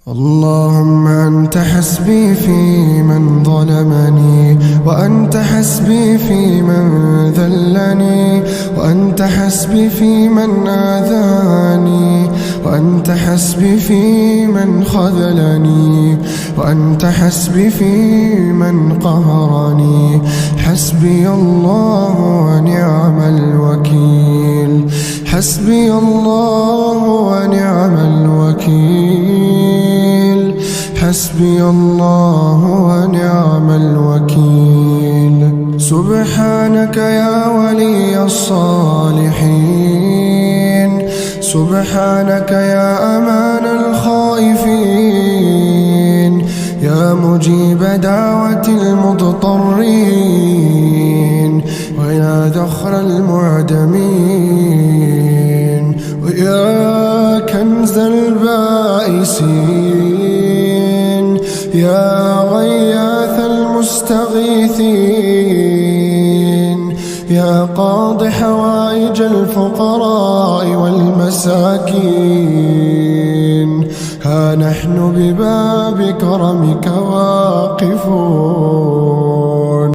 اللهم أنت حسبي في من ظلمني، وأنت حسبي في من ذلني، وأنت حسبي في من آذاني، وأنت حسبي في من خذلني، وأنت حسبي في من قهرني. حسبي الله ونعم الوكيل، حسبي الله ونعم الوكيل، حسبي الله ونعم الوكيل. سبحانك يا ولي الصالحين، سبحانك يا أمان الخائفين، يا مجيب دعوة المضطرين، ويا ذخر المعدمين، ويا كنز البائسين، يا غياث المستغيثين، يا قاضي حوائج الفقراء والمساكين. ها نحن بباب كرمك واقفون.